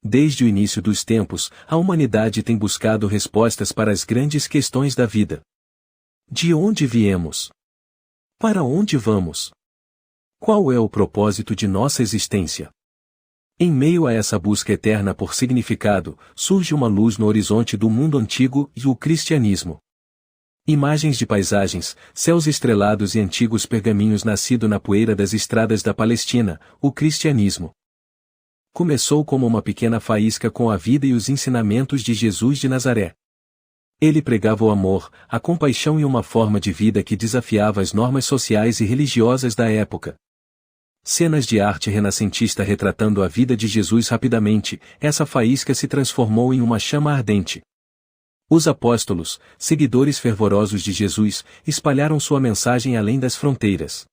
Desde o início dos tempos, a humanidade tem buscado respostas para as grandes questões da vida. De onde viemos? Para onde vamos? Qual é o propósito de nossa existência? Em meio a essa busca eterna por significado, surge uma luz no horizonte do mundo antigo e o cristianismo. Imagens de paisagens, céus estrelados e antigos pergaminhos nascido na poeira das estradas da Palestina, o cristianismo. Começou como uma pequena faísca com a vida e os ensinamentos de Jesus de Nazaré. Ele pregava o amor, a compaixão e uma forma de vida que desafiava as normas sociais e religiosas da época. Cenas de arte renascentista retratando a vida de Jesus rapidamente, essa faísca se transformou em uma chama ardente. Os apóstolos, seguidores fervorosos de Jesus, espalharam sua mensagem além das fronteiras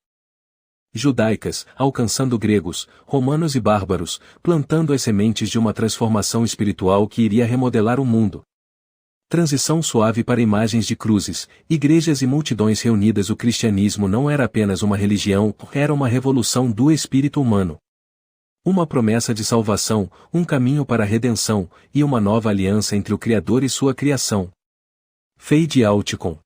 judaicas, alcançando gregos, romanos e bárbaros, plantando as sementes de uma transformação espiritual que iria remodelar o mundo. Transição suave para imagens de cruzes, igrejas e multidões reunidas. O cristianismo não era apenas uma religião, era uma revolução do espírito humano. Uma promessa de salvação, um caminho para a redenção, e uma nova aliança entre o Criador e sua criação. Fade out com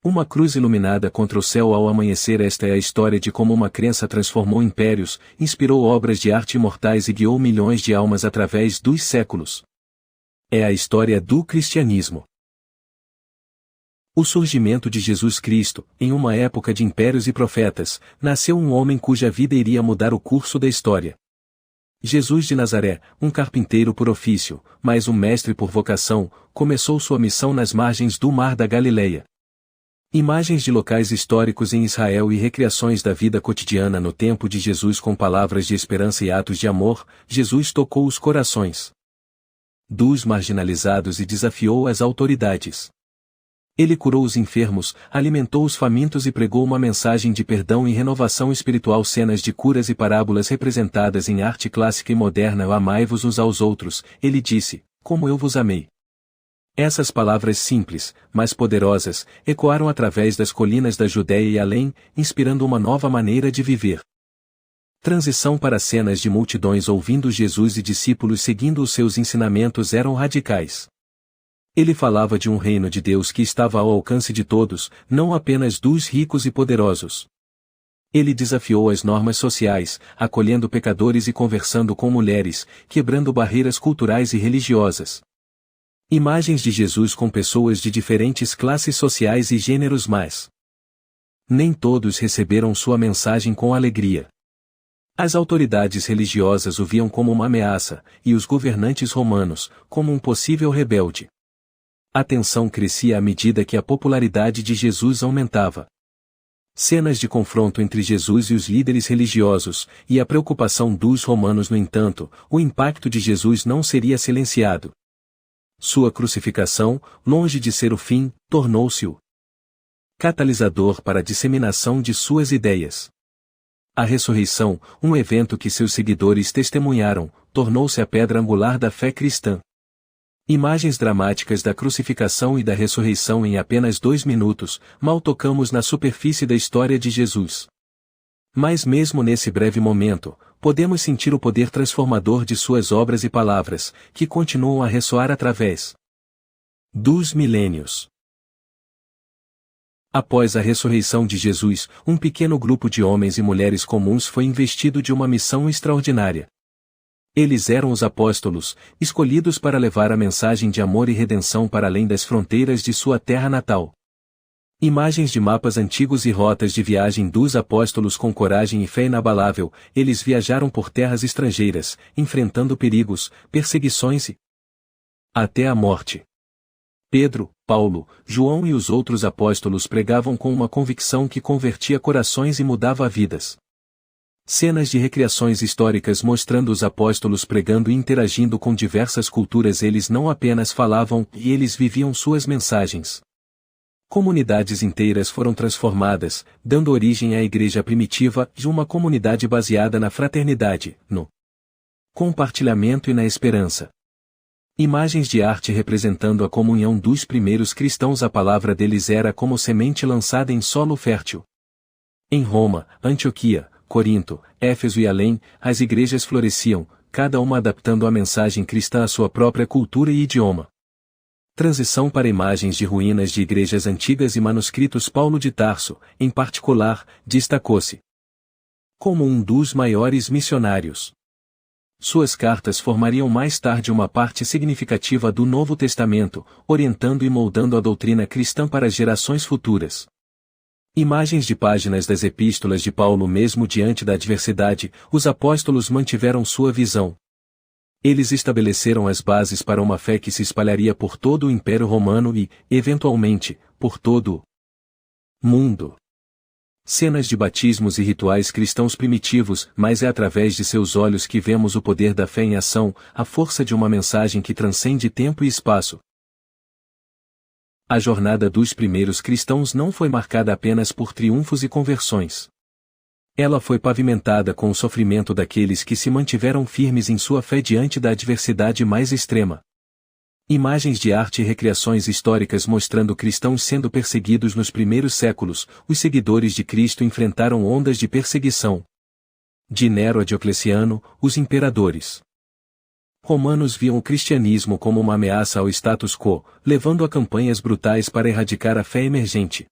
uma cruz iluminada contra o céu ao amanhecer. Esta é a história de como uma crença transformou impérios, inspirou obras de arte imortais e guiou milhões de almas através dos séculos. É a história do cristianismo. O surgimento de Jesus Cristo, em uma época de impérios e profetas, nasceu um homem cuja vida iria mudar o curso da história. Jesus de Nazaré, um carpinteiro por ofício, mas um mestre por vocação, começou sua missão nas margens do Mar da Galileia. Imagens de locais históricos em Israel e recriações da vida cotidiana no tempo de Jesus com palavras de esperança e atos de amor, Jesus tocou os corações dos marginalizados e desafiou as autoridades. Ele curou os enfermos, alimentou os famintos e pregou uma mensagem de perdão e renovação espiritual. Cenas de curas e parábolas representadas em arte clássica e moderna. Amai-vos uns aos outros, ele disse, como eu vos amei. Essas palavras simples, mas poderosas, ecoaram através das colinas da Judéia e além, inspirando uma nova maneira de viver. Transição para cenas de multidões ouvindo Jesus e discípulos seguindo os seus ensinamentos eram radicais. Ele falava de um reino de Deus que estava ao alcance de todos, não apenas dos ricos e poderosos. Ele desafiou as normas sociais, acolhendo pecadores e conversando com mulheres, quebrando barreiras culturais e religiosas. Imagens de Jesus com pessoas de diferentes classes sociais e gêneros, mas nem todos receberam sua mensagem com alegria. As autoridades religiosas o viam como uma ameaça, e os governantes romanos, como um possível rebelde. A tensão crescia à medida que a popularidade de Jesus aumentava. Cenas de confronto entre Jesus e os líderes religiosos, e a preocupação dos romanos. No entanto, o impacto de Jesus não seria silenciado. Sua crucificação, longe de ser o fim, tornou-se o catalisador para a disseminação de suas ideias. A ressurreição, um evento que seus seguidores testemunharam, tornou-se a pedra angular da fé cristã. Imagens dramáticas da crucificação e da ressurreição em apenas 2 minutos, mal tocamos na superfície da história de Jesus. Mas mesmo nesse breve momento, podemos sentir o poder transformador de suas obras e palavras, que continuam a ressoar através dos milênios. Após a ressurreição de Jesus, um pequeno grupo de homens e mulheres comuns foi investido de uma missão extraordinária. Eles eram os apóstolos, escolhidos para levar a mensagem de amor e redenção para além das fronteiras de sua terra natal. Imagens de mapas antigos e rotas de viagem dos apóstolos com coragem e fé inabalável, eles viajaram por terras estrangeiras, enfrentando perigos, perseguições e até a morte. Pedro, Paulo, João e os outros apóstolos pregavam com uma convicção que convertia corações e mudava vidas. Cenas de recriações históricas mostrando os apóstolos pregando e interagindo com diversas culturas. Eles não apenas falavam, e eles viviam suas mensagens. Comunidades inteiras foram transformadas, dando origem à igreja primitiva, de uma comunidade baseada na fraternidade, no compartilhamento e na esperança. Imagens de arte representando a comunhão dos primeiros cristãos. A palavra deles era como semente lançada em solo fértil. Em Roma, Antioquia, Corinto, Éfeso e além, as igrejas floresciam, cada uma adaptando a mensagem cristã à sua própria cultura e idioma. Transição para imagens de ruínas de igrejas antigas e manuscritos. Paulo de Tarso, em particular, destacou-se como um dos maiores missionários. Suas cartas formariam mais tarde uma parte significativa do Novo Testamento, orientando e moldando a doutrina cristã para as gerações futuras. Imagens de páginas das epístolas de Paulo. Mesmo diante da adversidade, os apóstolos mantiveram sua visão. Eles estabeleceram as bases para uma fé que se espalharia por todo o Império Romano e, eventualmente, por todo o mundo. Cenas de batismos e rituais cristãos primitivos, mas é através de seus olhos que vemos o poder da fé em ação, a força de uma mensagem que transcende tempo e espaço. A jornada dos primeiros cristãos não foi marcada apenas por triunfos e conversões. Ela foi pavimentada com o sofrimento daqueles que se mantiveram firmes em sua fé diante da adversidade mais extrema. Imagens de arte e recriações históricas mostrando cristãos sendo perseguidos nos primeiros séculos. Os seguidores de Cristo enfrentaram ondas de perseguição. De Nero a Diocleciano, os imperadores romanos viam o cristianismo como uma ameaça ao status quo, levando a campanhas brutais para erradicar a fé emergente.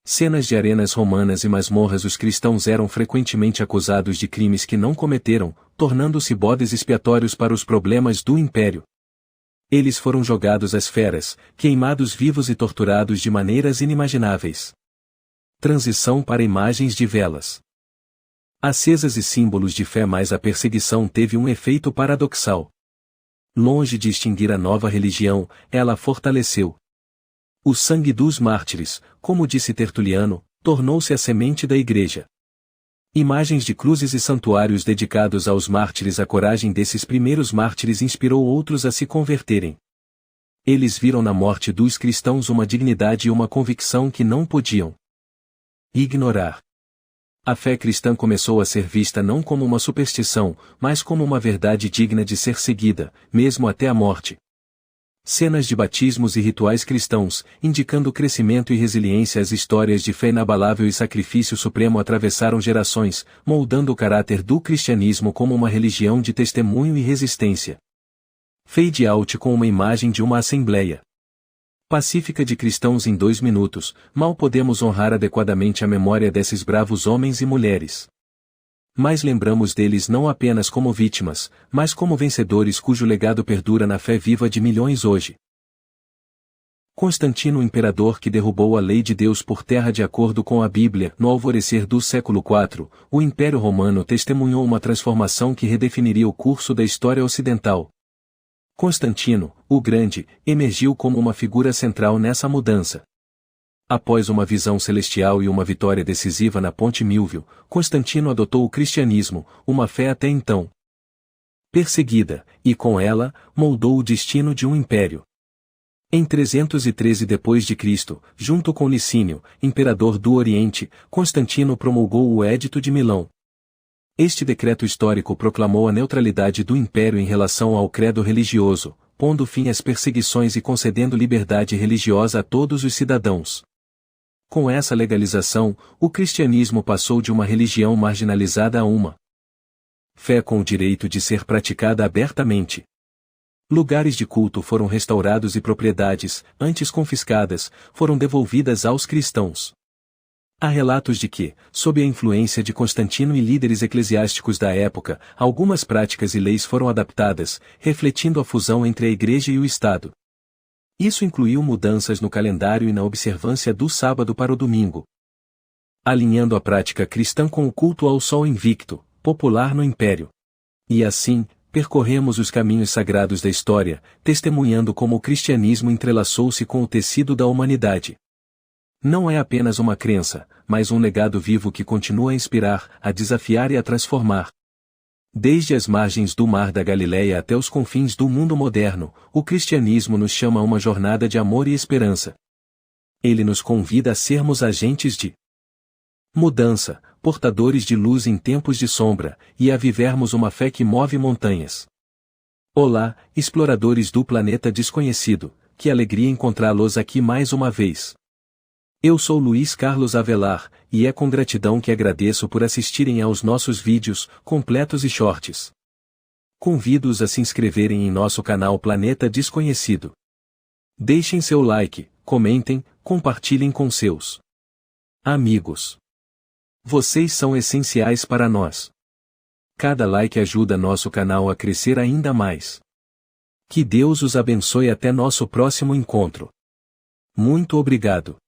Cenas de arenas romanas e masmorras. Os cristãos eram frequentemente acusados de crimes que não cometeram, tornando-se bodes expiatórios para os problemas do império. Eles foram jogados às feras, queimados vivos e torturados de maneiras inimagináveis. Transição para imagens de velas acesas e símbolos de fé. Mas a perseguição teve um efeito paradoxal. Longe de extinguir a nova religião, ela a fortaleceu. O sangue dos mártires, como disse Tertuliano, tornou-se a semente da igreja. Imagens de cruzes e santuários dedicados aos mártires. A coragem desses primeiros mártires inspirou outros a se converterem. Eles viram na morte dos cristãos uma dignidade e uma convicção que não podiam ignorar. A fé cristã começou a ser vista não como uma superstição, mas como uma verdade digna de ser seguida, mesmo até a morte. Cenas de batismos e rituais cristãos, indicando crescimento e resiliência. As histórias de fé inabalável e sacrifício supremo atravessaram gerações, moldando o caráter do cristianismo como uma religião de testemunho e resistência. Fade out com uma imagem de uma assembleia pacífica de cristãos em 2 minutos. Mal podemos honrar adequadamente a memória desses bravos homens e mulheres. Mas lembramos deles não apenas como vítimas, mas como vencedores cujo legado perdura na fé viva de milhões hoje. Constantino, o imperador que derrubou a lei de Deus por terra. De acordo com a Bíblia, no alvorecer do século IV, o Império Romano testemunhou uma transformação que redefiniria o curso da história ocidental. Constantino, o Grande, emergiu como uma figura central nessa mudança. Após uma visão celestial e uma vitória decisiva na Ponte Milvio, Constantino adotou o cristianismo, uma fé até então perseguida, e com ela, moldou o destino de um império. Em 313 d.C., junto com Licínio, imperador do Oriente, Constantino promulgou o Edito de Milão. Este decreto histórico proclamou a neutralidade do império em relação ao credo religioso, pondo fim às perseguições e concedendo liberdade religiosa a todos os cidadãos. Com essa legalização, o cristianismo passou de uma religião marginalizada a uma fé com o direito de ser praticada abertamente. Lugares de culto foram restaurados e propriedades, antes confiscadas, foram devolvidas aos cristãos. Há relatos de que, sob a influência de Constantino e líderes eclesiásticos da época, algumas práticas e leis foram adaptadas, refletindo a fusão entre a Igreja e o Estado. Isso incluiu mudanças no calendário e na observância do sábado para o domingo, alinhando a prática cristã com o culto ao sol invicto, popular no Império. E assim, percorremos os caminhos sagrados da história, testemunhando como o cristianismo entrelaçou-se com o tecido da humanidade. Não é apenas uma crença, mas um legado vivo que continua a inspirar, a desafiar e a transformar. Desde as margens do Mar da Galileia até os confins do mundo moderno, o cristianismo nos chama a uma jornada de amor e esperança. Ele nos convida a sermos agentes de mudança, portadores de luz em tempos de sombra, e a vivermos uma fé que move montanhas. Olá, exploradores do planeta desconhecido, que alegria encontrá-los aqui mais uma vez. Eu sou Luiz Carlos Avelar, e é com gratidão que agradeço por assistirem aos nossos vídeos, completos e shorts. Convido-os a se inscreverem em nosso canal Planeta Desconhecido. Deixem seu like, comentem, compartilhem com seus amigos. Vocês são essenciais para nós. Cada like ajuda nosso canal a crescer ainda mais. Que Deus os abençoe até nosso próximo encontro. Muito obrigado.